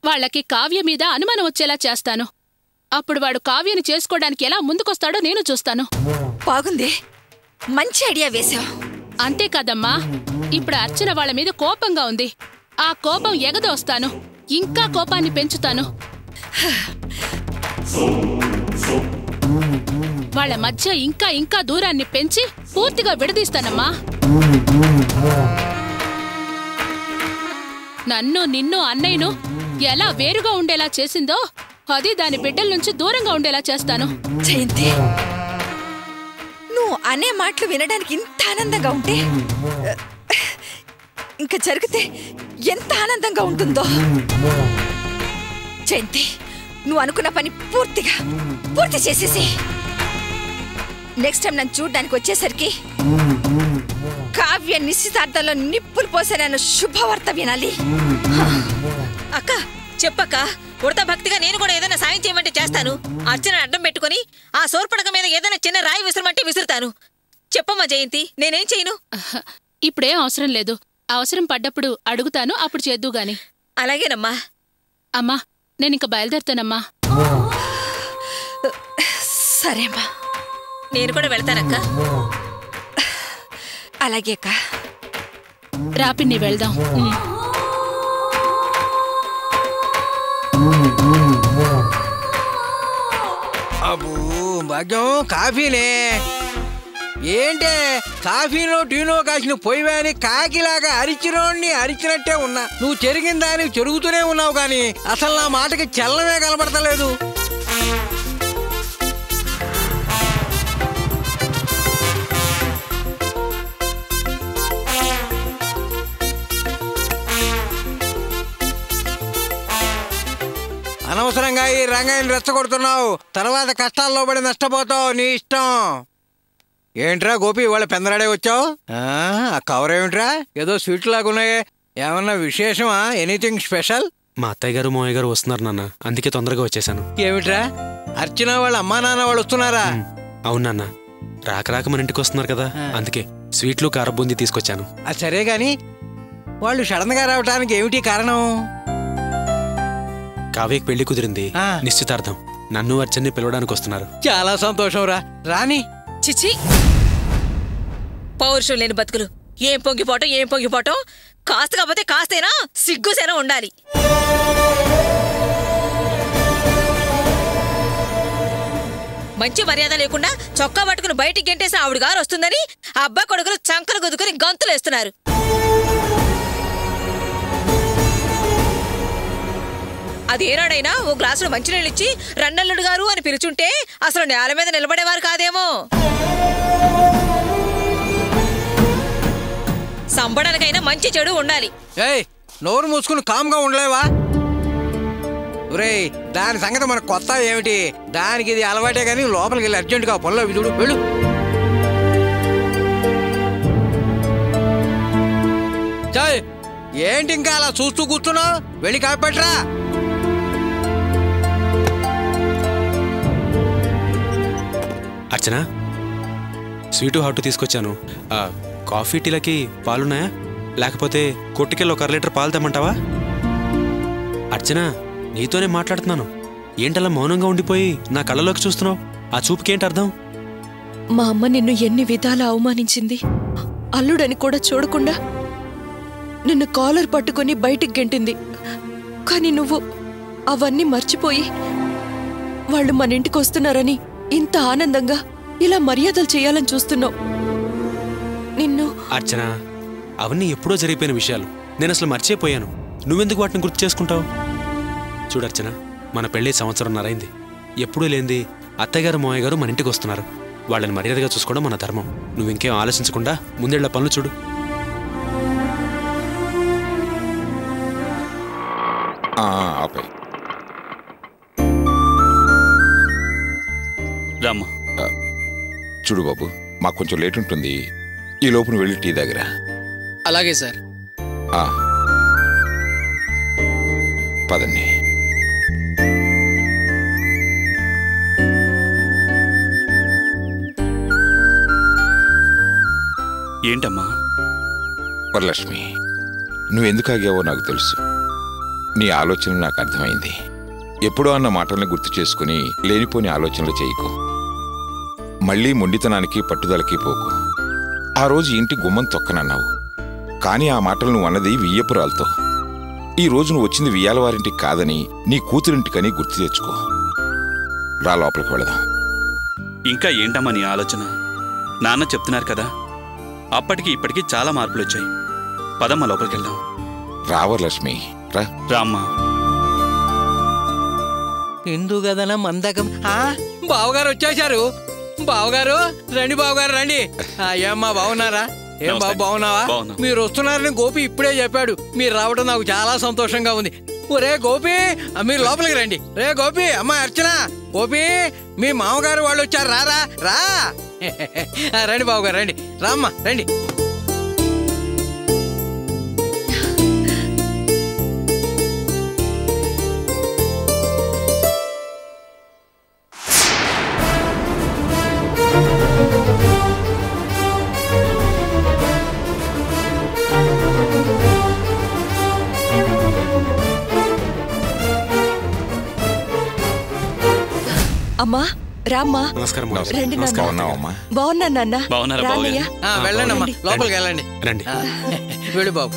వాళ్లకి కావ్య మీద అనుమానం వచ్చేలా చేస్తాను. అప్పుడు వాడు కావ్యని చేసుకోవడానికి ఎలా ముందుకొస్తాడో నేను చూస్తాను. బాగుంది, మంచి ఐడియా వేశావు. అంతేకాదమ్మా, ఇప్పుడు అర్చన వాళ్ళ మీద కోపంగా ఉంది. ఆ కోపం ఎగదోస్తాను, ఇంకా కోపాన్ని పెంచుతాను. వాళ్ళ మధ్య ఇంకా ఇంకా దూరాన్ని పెంచి పూర్తిగా విడదీస్తానమ్మా. నన్ను నిన్ను అన్నయ్యను ఎలా వేరుగా ఉండేలా చేసిందో అది దాని బిడ్డల నుంచి దూరంగా ఉండేలా చేస్తాను. జయంతి, నువ్వు అనే మాటలు వినడానికి ఇంత ఆనందంగా ఉంటే ఇంకా జరిగితే ఎంత ఆనందంగా ఉంటుందో. జయంతి, నువ్వు అనుకున్న పని పూర్తి చేసేసి నెక్స్ట్ టైం నన్ను చూడ్డానికి వచ్చేసరికి కావ్య నిశ్చితార్థంలో నిప్పులు పోసానన్న శుభవార్త వినాలి. అక్క చెప్పక్క, ఉడత భక్తిగా నేను కూడా ఏదైనా సాయం చేయమంటే చేస్తాను. అర్చన అడ్డం పెట్టుకుని ఆ సోర్పడక మీద ఏదైనా చిన్న రాయి విసరమంటే విసురుతాను. చెప్పమ్మా జయంతి, నేనేం చేయను? ఇప్పుడేం అవసరం లేదు. అవసరం పడ్డప్పుడు అడుగుతాను, అప్పుడు చేద్దు గాని. అలాగేనమ్మా. అమ్మా, నేనింక బయలుదేరుతానమ్మా. సరేమ్మా, నేను కూడా వెళ్తానక్క. అలాగే అక్క. రాపిన్ని వెళ్దాం. అబ్బో భాగ్యం, కాఫీనే ఏంటే? కాఫీలో టీలో కాసిన పొయ్యివాని కాకిలాగా అరిచినోడిని అరిచినట్టే ఉన్నా. నువ్వు చెరిగిన దానికి చెరుగుతూనే ఉన్నావు కానీ అసలు నా మాటకి చల్లమే కనబడతలేదు. అనవసరంగా ఈ రంగాన్ని రెచ్చగొడుతున్నావు. తర్వాత కష్టాల్లో పడి నష్టపోతావు. నీ ఇష్టం. ఏంట్రా గోపి, ఇవాళ పెందరాడే వచ్చావు? ఆ కవర్ ఏమిట్రా? ఏదో స్వీట్ లాగున్నాయే. ఏమన్నా విశేషమా? Anything special? మా అత్తయ్య గారు మావయ్య గారు వస్తున్నారు నాన్న, అందుకే తొందరగా వచ్చేసాను. ఏమిట్రా, అర్చన వాళ్ళ అమ్మా నాన్న వాళ్ళు వస్తున్నారా? అవును నాన్న, రాక మన ఇంటికి వస్తున్నారు కదా, అందుకే స్వీట్లు కారబూందీ తీసుకొచ్చాను. అది సరే గాని వాళ్ళు సడన్ గా రావడానికి ఏమిటి కారణం? కావ్యకి పెళ్లి కుదిరింది, నిశ్చితార్థం. నన్ను అర్చన్ని పిలవడానికి వస్తున్నారు. చాలా సంతోషం రా. రాని. చిచి, పౌరుషం లేని బతుకులు. ఏం పొంగిపోవటం. కాస్త కాకపోతే కాస్తైనా సిగ్గుసేనా ఉండాలి. మంచి మర్యాద లేకుండా చొక్కా పట్టుకుని బయటికి గెంటేసిన ఆవిడ గారు వస్తుందని అబ్బా కొడుకులు చంకలు గుద్దుకుని గంతులేస్తున్నారు. అదేనాడైనా ఓ గ్లాసులో మంచినీళ్ళు ఇచ్చి రన్నల్లుడు గారు అని పిలుచుంటే అసలు నేల మీద నిలబడేవారు కాదేమో. సంబడానికైనా మంచి చెడు ఉండాలి. ఏయ్, నోరు మూసుకుని కామ్గా ఉండలేవా? ఒరేయ్, దాని సంగతి మనకు కొత్త ఏమిటి? దానికి ఇది అలవాటే గానీ లోపలికి వెళ్ళి అర్జెంటుగా పనులు విధుడు వెళ్ళు. చాయ్, ఏంటి ఇంకా అలా చూస్తూ కూర్చున్నావు? వెళ్ళి కాపెట్రా. అర్చన, స్వీటు హాట్ తీసుకొచ్చాను. కాఫీ టీలకి పాలున్నాయా? లేకపోతే కొట్టుకెళ్ళి ఒక 1 లీటర్ పాలు తెమ్మంటావా? అర్చన, నీతోనే మాట్లాడుతున్నాను. ఏంటలా మౌనంగా ఉండిపోయి నా కళ్ళలోకి చూస్తున్నావు? ఆ చూపుకేంటి అర్థం? మా అమ్మ నిన్ను ఎన్ని విధాలా అవమానించింది. అల్లుడని కూడా చూడకుండా నిన్ను కాలర్ పట్టుకుని బయటికి గెంటింది. కానీ నువ్వు అవన్నీ మర్చిపోయి వాళ్ళు మన ఇంటికి వస్తున్నారని ఇంత ఆనందంగా ఇలా మర్యాదలు చేయాలని చూస్తున్నావు. నిన్ను అర్చన, అవన్నీ ఎప్పుడో జరిగిపోయిన విషయాలు. నేను అసలు మర్చిపోయాను. నువ్వెందుకు వాటిని గుర్తు చేసుకుంటావు? చూడర్చన, మన పెళ్లి 1.5 సంవత్సరం అయింది. ఎప్పుడూ లేనిది అత్తయ్యగారు మావయ్య గారు మన ఇంటికి వస్తున్నారు. వాళ్ళని మర్యాదగా చూసుకోవడం మన ధర్మం. నువ్వింకేం ఆలోచించకుండా ముందేళ్ల పనులు చూడు. చూడు బాబు, మాకు కొంచెం లేట్ ఉంటుంది. ఈ లోపున వెళ్ళి టీ దగ్గర. అలాగే సార్. పదండి. ఏంటమ్మా? వరలక్ష్మి, నువ్వెందుకు ఆగావో నాకు తెలుసు. నీ ఆలోచన నాకు అర్థమైంది. ఎప్పుడో అన్న మాటల్ని గుర్తు చేసుకుని లేనిపోని ఆలోచనలు చేయకు. మళ్ళీ మొండితనానికి పట్టుదలకి పోకు. ఆ రోజు ఇంటి గుమ్మం తొక్కనన్నావు, కానీ ఆ మాటలు నువ్వు అన్నది వియ్యపురాలతో. ఈ రోజు నువ్వు వచ్చింది వియ్యాలవారింటికి కాదని నీ కూతురింటికని గుర్తు తెచ్చుకో. రా, లోపలికి వెళదాం. ఇంకా ఏంటమ్మా నీ ఆలోచన? నాన్న చెప్తున్నారు కదా, అప్పటికి ఇప్పటికీ చాలా మార్పులు వచ్చాయి. పదమ్మా లోపలికి వెళ్దాం. రావరలక్ష్మి, రా. రామ్మా. ఎందుకదనా మందకం. బావగారు వచ్చేశారు. బావగారు రండి, బావగారు రండి. ఏమ్మా బాగున్నారా? ఏం బాబు బాగున్నావా? మీరు వస్తున్నారని గోపి ఇప్పుడే చెప్పాడు. మీరు రావడం నాకు చాలా సంతోషంగా ఉంది. రే గోపి, మీరు లోపలికి రండి. రే గోపి, అమ్మా అర్చన, గోపి, మీ మామగారు వాళ్ళు వచ్చారు. రారా రా. రండి బావగారు, రండి. రామ్మా రండి. అమ్మా రామ్మా. నమస్కారం. రండి నాన్న. బాగున్నావమ్మా? బాగున్నా నాన్న. బాగున్నారా రాన్నయ్య. వెళ్ళండి అమ్మా, లోపలికి వెళ్ళండి. రండి. వెళ్ళు బాబు.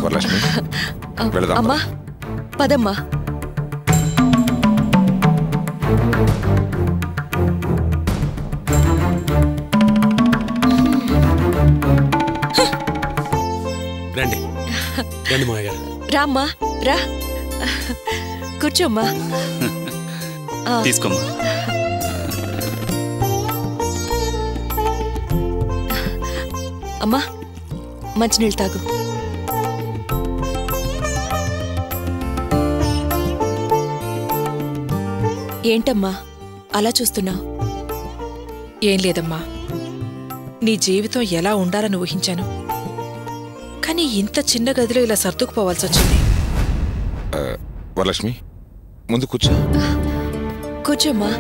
వరలక్ష్మి, వెళదాం. అమ్మా పదమ్మా. రండి రండి మావయ్య గారు. రామ్మా రా, కూర్చోమ్మా. తీసుకోమ్మా. అమ్మా మంచినీళ్ళు తాగు. ఏంటమ్మా అలా చూస్తున్నావు? ఏం లేదమ్మా, నీ జీవితం ఎలా ఉండాలని ఊహించాను, కానీ ఇంత చిన్న గదిలో ఇలా సర్దుకుపోవాల్సి వచ్చింది. వరలక్ష్మి, ముందు కూర్చో. కూర్చోమ్మా.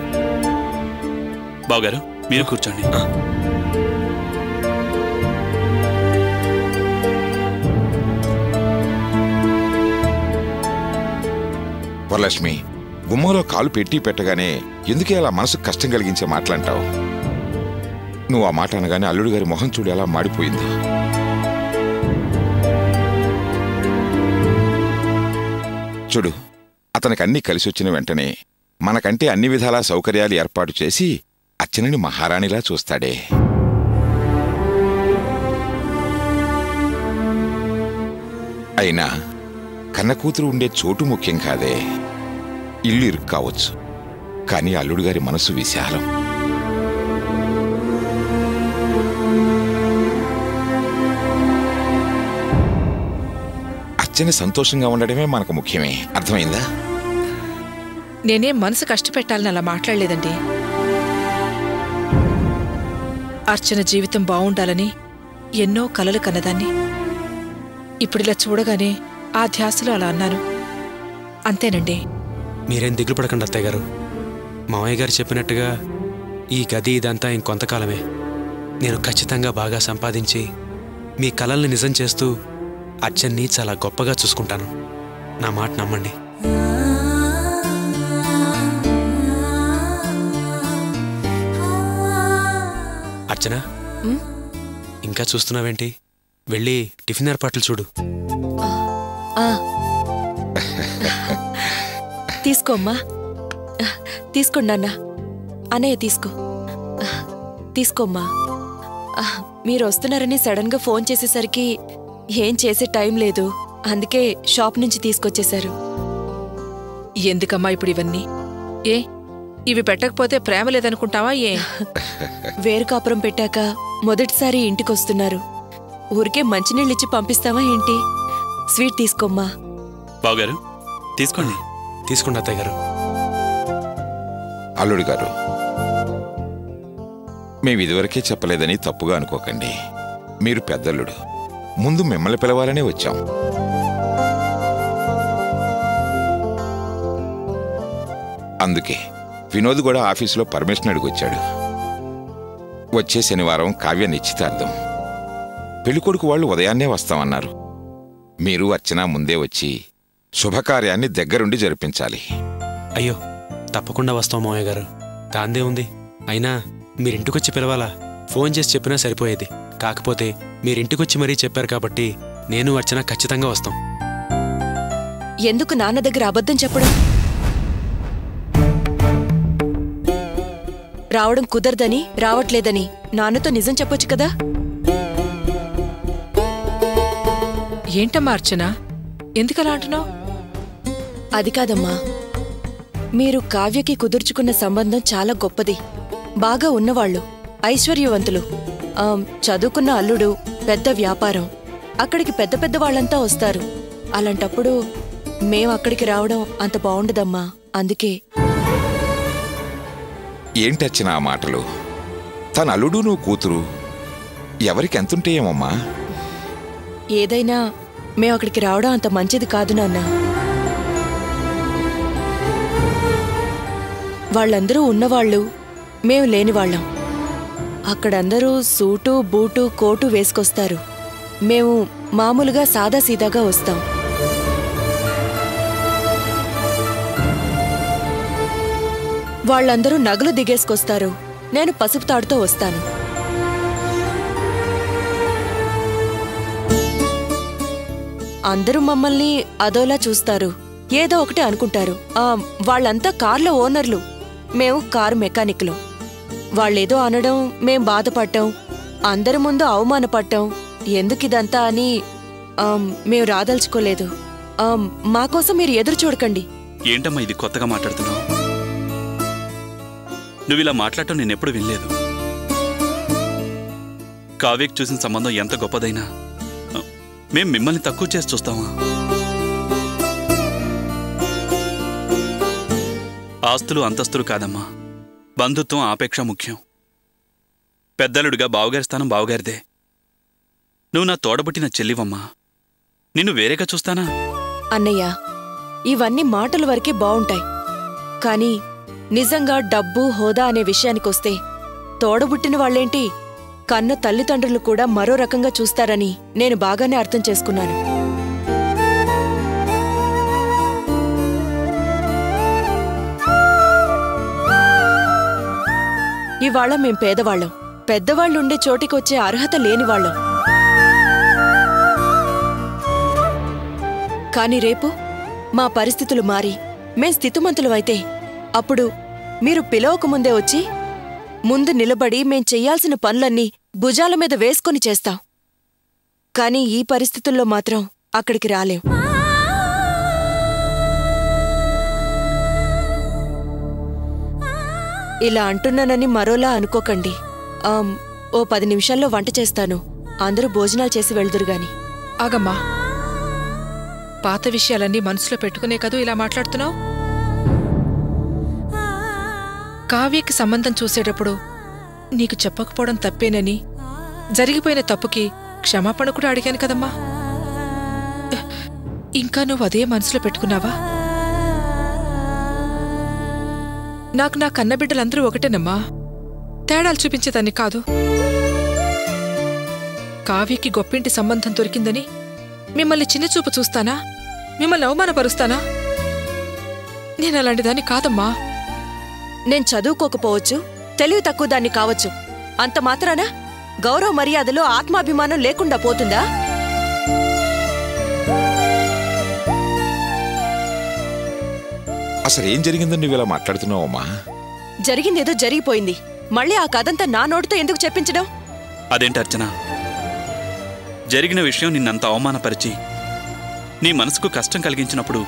బావగారు మీరు కూర్చోండి. వరలక్ష్మి, గుమ్మంలో కాలు పెట్టి పెట్టగానే ఎందుకే అలా మనసుకు కష్టం కలిగించే మాటలంటావు? నువ్వు ఆ మాట అనగానే అల్లుడు గారి మొహం చూడు ఎలా మాడిపోయిందో. చూడు, అతనికి అన్నీ కలిసి వచ్చిన వెంటనే మనకంటే అన్ని విధాలా సౌకర్యాలు ఏర్పాటు చేసి అర్చనని మహారాణిలా చూస్తాడే. అయినా కన్న కూతురు ఉండే చోటు ముఖ్యం కాదే. ఇల్లు ఇరుక్కు కావచ్చు, కానీ అల్లుడు గారి మనసు విశాలం. అర్చన సంతోషంగా ఉండడమే మనకు ముఖ్యమే. అర్థమైందా? నేనేం మనసు కష్టపెట్టాలని అలా మాట్లాడలేదండి. అర్చన జీవితం బావుండాలని ఎన్నో కలలు కన్నదాన్ని. ఇప్పుడిలా చూడగానే ఆ ధ్యాసలో అలా అన్నాను, అంతేనండి. మీరేం దిగులు పడకండి అత్తయ్య గారు. మావయ్య గారు చెప్పినట్టుగా ఈ గది ఇదంతా ఇంకొంతకాలమే. నేను ఖచ్చితంగా బాగా సంపాదించి మీ కలల్ని నిజం చేస్తూ అర్చన్ని చాలా గొప్పగా చూసుకుంటాను. నా మాట నమ్మండి. అర్చన, ఇంకా చూస్తున్నావేంటి? వెళ్ళి టిఫిన్ ఏర్పాట్లు చూడు. తీసుకోమ్మా. తీసుకోండి నాన్న. అన్నయ్య తీసుకో. తీసుకోమ్మా. మీరు వస్తున్నారని సడన్ గా ఫోన్ చేసేసరికి ఏం చేసే టైం లేదు. అందుకే షాప్ నుంచి తీసుకొచ్చేశారు. ఎందుకమ్మా ఇప్పుడు ఇవన్నీ? ఏ ఇవి పెట్టకపోతే ప్రేమ లేదనుకుంటావా? ఏ వేరు కాపురం పెట్టాక మొదటిసారి ఇంటికొస్తున్నారు. ఊరికే మంచినీళ్ళిచ్చి పంపిస్తావా ఏంటి? స్వీట్ తీసుకోమ్మా. బావగారు తీసుకోండి. తీసుకోండి అత్తయ్య గారు. అల్లుడి గారు, మేము ఇదివరకే చెప్పలేదని తప్పుగా అనుకోకండి. మీరు పెద్దల్లుడు, ముందు మిమ్మల్ని పిలవాలనే వచ్చాం. అందుకే వినోద్ కూడా ఆఫీసులో పర్మిషన్ అడిగొచ్చాడు. వచ్చే శనివారం కావ్య నిశ్చితార్థం. పెళ్ళికొడుకు వాళ్ళు ఉదయాన్నే వస్తామన్నారు. మీరు అర్చన ముందే వచ్చి శుభకార్యాన్ని దగ్గరుండి జరిపించాలి. అయ్యో తప్పకుండా వస్తాం మావయ్య గారు. దాందే ఉంది. అయినా మీరింటికొచ్చి పిలవాలా? ఫోన్ చేసి చెప్పినా సరిపోయేది. కాకపోతే మీరింటికొచ్చి మరీ చెప్పారు కాబట్టి నేను అర్చన ఖచ్చితంగా వస్తాం. ఎందుకు నాన్న దగ్గర అబద్ధం చెప్పడం? రావడం కుదరదని, రావట్లేదని నాన్నతో నిజం చెప్పొచ్చు కదా. ఏంటమ్మా అర్చన, ఎందుకలా అంటున్నావు? అది కాదమ్మా, మీరు కావ్యకి కుదుర్చుకున్న సంబంధం చాలా గొప్పది. బాగా ఉన్నవాళ్లు, ఐశ్వర్యవంతులు, చదువుకున్న అల్లుడు, పెద్ద వ్యాపారం. అక్కడికి పెద్ద పెద్ద వాళ్ళంతా వస్తారు. అలాంటప్పుడు మేం అక్కడికి రావడం అంత బావుండదమ్మా. అందుకే. ఏంటచ్చిన ఆ మాటలు? తన అల్లుడు నువ్వు కూతురు, ఎవరికి ఎంతుంటే ఏమమ్మా? ఏదైనా మేం అక్కడికి రావడం అంత మంచిది కాదు నాన్న. వాళ్ళందరూ ఉన్నవాళ్ళు, మేం లేనివాళ్ళం. అక్కడందరూ సూటు బూటు కోటు వేసుకొస్తారు. మేము మామూలుగా సాదాసీదాగా వస్తాం. వాళ్ళందరూ నగలు దిగేసుకొస్తారు. నేను పసుపు తాడుతో వస్తాను. అందరూ మమ్మల్ని అదోలా చూస్తారు. ఏదో ఒకటి అనుకుంటారు. వాళ్ళంతా కార్ల ఓనర్లు, మేము కారు మెకానిక్లు. వాళ్ళేదో అనడం, మేం బాధపడ్డం, అందరి ముందు అవమానపడ్డం, ఎందుకిదంతా అని మేము రాదలుచుకోలేదు. మాకోసం మీరు ఎదురు చూడకండి. ఏంటమ్మా ఇది కొత్తగా మాట్లాడుతున్నావు? నువ్విలా మాట్లాడటం నేనెప్పుడు వినలేదు. కావ్యకి చూసిన సంబంధం ఎంత గొప్పదైనా మేం మిమ్మల్ని తక్కువ చేసి చూస్తామా? ఆస్తులు అంతస్తులు కాదమ్మా, బంధుత్వం ఆపేక్ష ముఖ్యం. పెద్దలుడిగా బావగారి స్థానం బావగారిదే. నువ్వు నా తోడబుట్టిన చెల్లివమ్మా. నిన్ను వేరేగా చూస్తానా? అన్నయ్య, ఇవన్నీ మాటల వరకే బావుంటాయి. కానీ నిజంగా డబ్బు హోదా అనే విషయానికొస్తే తోడబుట్టిన వాళ్ళేంటి, కన్న తల్లిదండ్రులు కూడా మరో రకంగా చూస్తారని నేను బాగానే అర్థం చేసుకున్నాను. ఇవాళ మేం పేదవాళ్ళం, పెద్దవాళ్ళుండే చోటికొచ్చే అర్హత లేనివాళ్ళం. కాని రేపు మా పరిస్థితులు మారి మేం స్థితిమంతులమైతే అప్పుడు మీరు పిలవకముందే వచ్చి ముందు నిలబడి మేం చెయ్యాల్సిన పనులన్నీ భుజాల మీద వేసుకొని చేస్తాం. కాని ఈ పరిస్థితుల్లో మాత్రం అక్కడికి రాలేం. ఇలా అంటున్నానని మరోలా అనుకోకండి. ఓ 10 నిమిషాల్లో వంట చేస్తాను. అందరూ భోజనాలు చేసి వెళ్దురుగాని. ఆగమ్మా, పాత విషయాలన్నీ మనసులో పెట్టుకునే కదూ ఇలా మాట్లాడుతున్నావు? కావ్యకి సంబంధం చూసేటప్పుడు నీకు చెప్పకపోవడం తప్పేనని, జరిగిపోయిన తప్పుకి క్షమాపణ కూడా అడిగాను కదమ్మా. ఇంకా నువ్వు అదే మనసులో పెట్టుకున్నావా? నాకు నా కన్నబిడ్డలందరూ ఒకటేనమ్మా, తేడాలు చూపించేదాన్ని కాదు. కావ్యకి గొప్పింటి సంబంధం దొరికిందని మిమ్మల్ని చిన్నచూపు చూస్తానా? మిమ్మల్ని అవమానపరుస్తానా? నేను అలాంటి దాన్ని కాదమ్మా. నేను చదువుకోకపోవచ్చు, తెలివి తక్కువ దాన్ని కావచ్చు. అంత మాత్రాన గౌరవ మర్యాదలో ఆత్మాభిమానం లేకుండా పోతుందా? అసలేం జరిగిందని నువ్వు ఇలా మాట్లాడుతున్నావమ్మా? జరిగిందేదో జరిగిపోయింది. మళ్ళీ ఆ కథంతా నా నోటితో ఎందుకు చెప్పించడం? అదేంటి అర్చన, జరిగిన విషయం నిన్నంత అవమానపరిచి నీ మనసుకు కష్టం కలిగించినప్పుడు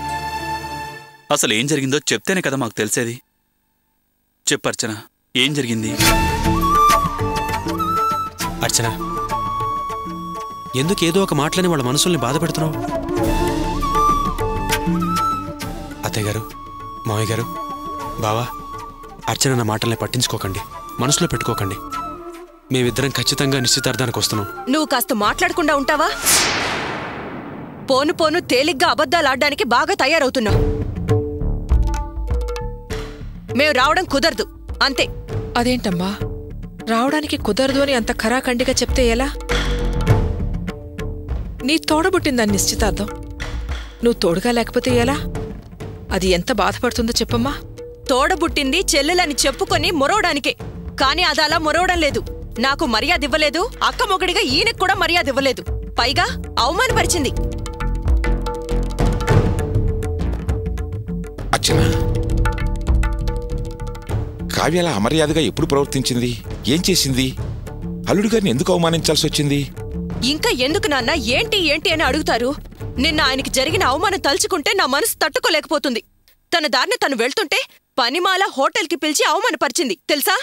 అసలు ఏం జరిగిందో చెప్తేనే కదా మాకు తెలిసేది. చెప్పు అర్చన, ఏం జరిగింది? అర్చన, ఎందుకు ఏదో ఒక మాటలని వాళ్ళ మనసుల్ని బాధ పెడుతున్నావు? అత్తయ్య గారు, మావయ్య గారు, బావా, అర్చన నా మాటల్ని పట్టించుకోకండి, మనసులో పెట్టుకోకండి. మేమిద్దరం ఖచ్చితంగా నిశ్చితార్థానికి వస్తున్నాం. నువ్వు కాస్త మాట్లాడకుండా ఉంటావా? పోను పోను తేలిగ్గా అబద్ధాలాడ్డానికి బాగా తయారవుతున్నావు. మేము రావడం కుదరదు, అంతే. అదేంటమ్మా, రావడానికి కుదరదు అని అంత ఖరాఖండిగా చెప్తే ఎలా? నీ తోడబుట్టిందని నిశ్చితార్థం, నువ్వు తోడుగా లేకపోతే ఎలా? అది ఎంత బాధపడుతుందో చెప్పమ్మా. తోడబుట్టింది చెల్లెలని చెప్పుకొని మొరవడానికే, కాని అది అలా మొరవడం లేదు. నాకు మర్యాద ఇవ్వలేదు, అక్క మొగుడిగా ఈయనకు కూడా మర్యాద ఇవ్వలేదు, పైగా అవమానపరిచింది. అర్చన, కావ్య అలా అమర్యాదగా ఎప్పుడు ప్రవర్తించింది? ఏం చేసింది? అల్లుడి గారిని ఎందుకు అవమానించాల్సి వచ్చింది? ఇంకా ఎందుకు నాన్న ఏంటి ఏంటి అని అడుగుతారు? నిన్న ఆయనకి జరిగిన అవమానం తలుచుకుంటే నా మనసు తట్టుకోలేకపోతుంది. తన దారిని తను వెళ్తుంటే పనిమాల హోటల్కి పిలిచి అవమానపరిచింది తెలుసా?